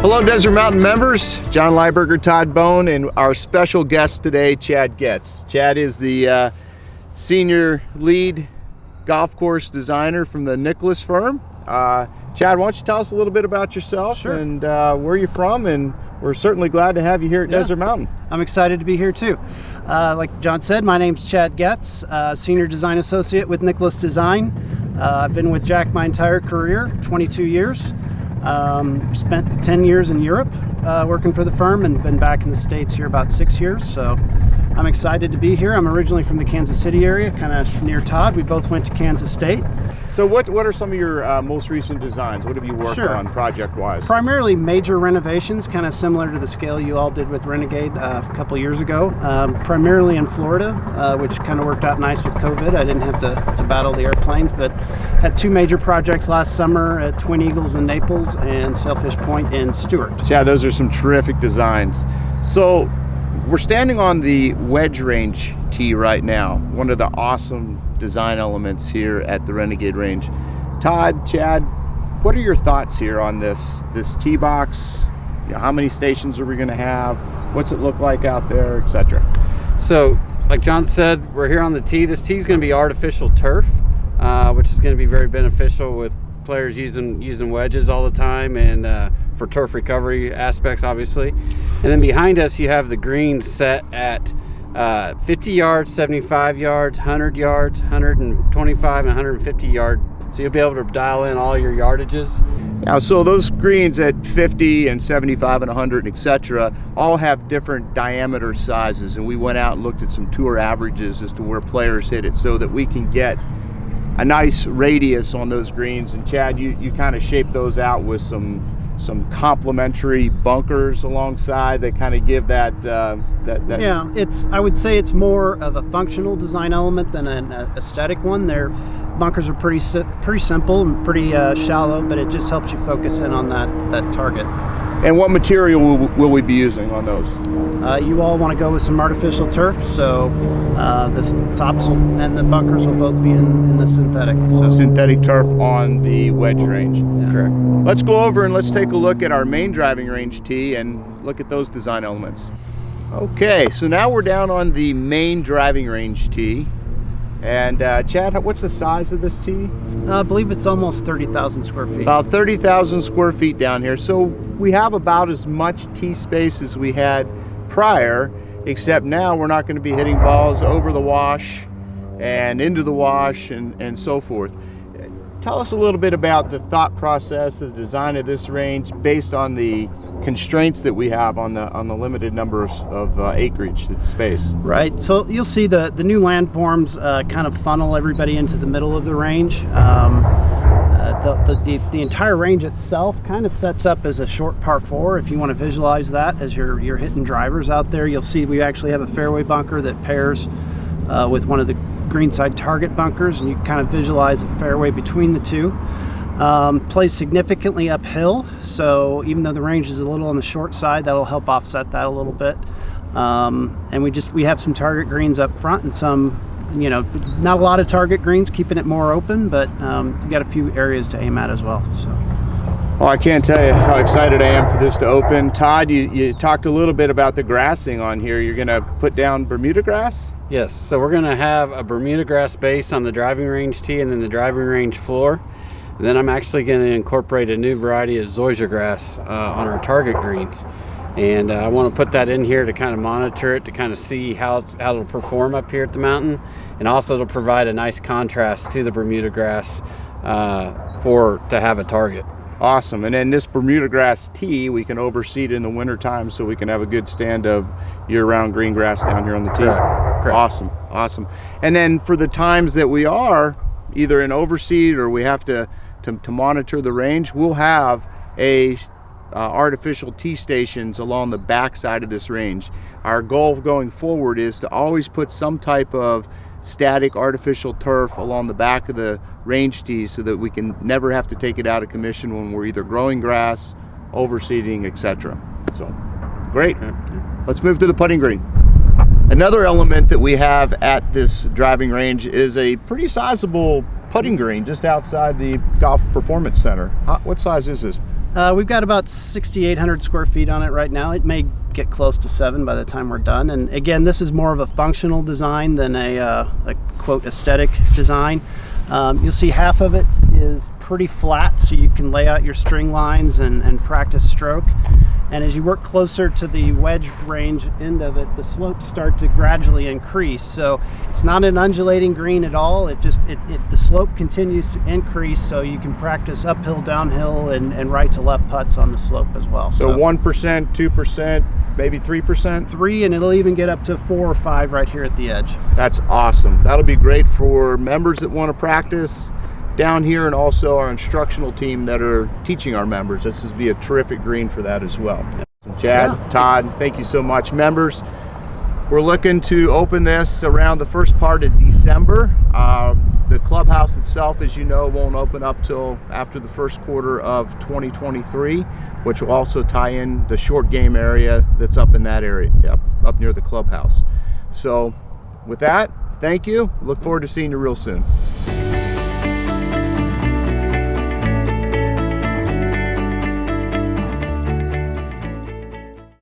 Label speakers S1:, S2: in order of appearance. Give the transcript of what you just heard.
S1: Hello Desert Mountain members, John Lieberger, Todd Bone, and our special guest today, Chad Getz. Chad is the senior lead golf course designer from the Nicholas firm. Chad, why don't you tell us a little bit about yourself?
S2: Sure.
S1: And where you're from, and we're certainly glad to have you here at Desert Mountain.
S2: I'm excited to be here too. Like John said, my name's Chad Getz, Senior Design Associate with Nicholas Design. I've been with Jack my entire career, 22 years. Spent 10 years in Europe working for the firm, and been back in the States here about 6 years. So I'm excited to be here. I'm originally from the Kansas City area, kind of near Todd. We both went to Kansas State.
S1: So what are some of your most recent designs? What have you worked on project-wise?
S2: Primarily major renovations, kind of similar to the scale you all did with Renegade a couple years ago. Primarily in Florida, which kind of worked out nice with COVID. I didn't have to battle the airplanes, but had two major projects last summer at Twin Eagles in Naples and Sailfish Point in Stewart.
S1: Yeah, those are some terrific designs. So we're standing on the wedge range tee right now, one of the awesome design elements here at the Renegade range. Todd, Chad, what are your thoughts here on this tee box? You know, how many stations are we going to have? What's it look like out there, etc.?
S3: So, like John said, we're here on the tee. This tee is going to be artificial turf, which is going to be very beneficial with players using wedges all the time, and for turf recovery aspects, obviously. And then behind us, you have the greens set at 50 yards, 75 yards, 100 yards, 125, and 150 yards. So you'll be able to dial in all your yardages.
S1: Yeah, so those greens at 50 and 75 and 100, etc., all have different diameter sizes, and we went out and looked at some tour averages as to where players hit it so that we can get a nice radius on those greens. And Chad, you kind of shape those out with some complementary bunkers alongside that kind of give that
S2: Yeah, I would say it's more of a functional design element than an aesthetic one. Their bunkers are pretty simple and pretty shallow, but it just helps you focus in on that target.
S1: And what material will we be using on those?
S2: You all want to go with some artificial turf, so the tops and the bunkers will both be in the synthetic. So.
S1: Synthetic turf on the wedge range.
S2: Yeah.
S1: Correct. Let's go over and let's take a look at our main driving range tee and look at those design elements. Okay, so now we're down on the main driving range tee. And Chad, what's the size of this tee?
S2: I believe it's almost 30,000 square feet.
S1: About 30,000 square feet down here. So we have about as much tee space as we had prior, except now we're not going to be hitting balls over the wash and into the wash and so forth. Tell us a little bit about the thought process, the design of this range based on the constraints that we have on the limited number of acreage space.
S2: Right, so you'll see the new landforms kind of funnel everybody into the middle of the range. The entire range itself kind of sets up as a short par 4. If you want to visualize that as you're hitting drivers out there, you'll see we actually have a fairway bunker that pairs with one of the greenside target bunkers, and you can kind of visualize a fairway between the two. Plays significantly uphill, so even though the range is a little on the short side, that'll help offset that a little bit. And we have some target greens up front and some, not a lot of target greens, keeping it more open, but you got a few areas to aim at as well. So.
S1: Well, I can't tell you how excited I am for this to open. Todd, you talked a little bit about the grassing on here. You're going to put down Bermuda grass?
S3: Yes, so we're going to have a Bermuda grass base on the driving range tee and then the driving range floor. And then I'm actually going to incorporate a new variety of zoysia grass on our target greens. And I want to put that in here to kind of monitor it, to kind of see how it'll perform up here at the mountain. And also it'll provide a nice contrast to the Bermuda grass to have a target.
S1: Awesome. And then this Bermuda grass tee, we can overseed in the winter time so we can have a good stand of year-round green grass down here on the tee.
S3: Correct.
S1: Awesome. And then for the times that we are either in overseed or we have to monitor the range, we'll have artificial tee stations along the back side of this range. Our goal going forward is to always put some type of static artificial turf along the back of the range tees so that we can never have to take it out of commission when we're either growing grass, overseeding, etc. So great. Let's move to the putting green. Another element that we have at this driving range is a pretty sizable putting green just outside the Golf Performance Center. What size is this?
S2: We've got about 6,800 square feet on it right now. It may get close to 7 by the time we're done. And again, this is more of a functional design than a quote aesthetic design. You'll see half of it is pretty flat, so you can lay out your string lines and practice stroke. And as you work closer to the wedge range end of it, the slopes start to gradually increase. So it's not an undulating green at all. The slope continues to increase, so you can practice uphill, downhill, and right to left putts on the slope as well.
S1: So 1%, 2%, maybe 3%?
S2: 3, and it'll even get up to 4 or 5 right here at the edge.
S1: That's awesome. That'll be great for members that want to practice down here, and also our instructional team that are teaching our members. This would be a terrific green for that as well. Chad, Todd, thank you so much. Members, we're looking to open this around the first part of December. The clubhouse itself, as you know, won't open up till after the first quarter of 2023, which will also tie in the short game area that's up in that area, up near the clubhouse. So with that, thank you. Look forward to seeing you real soon.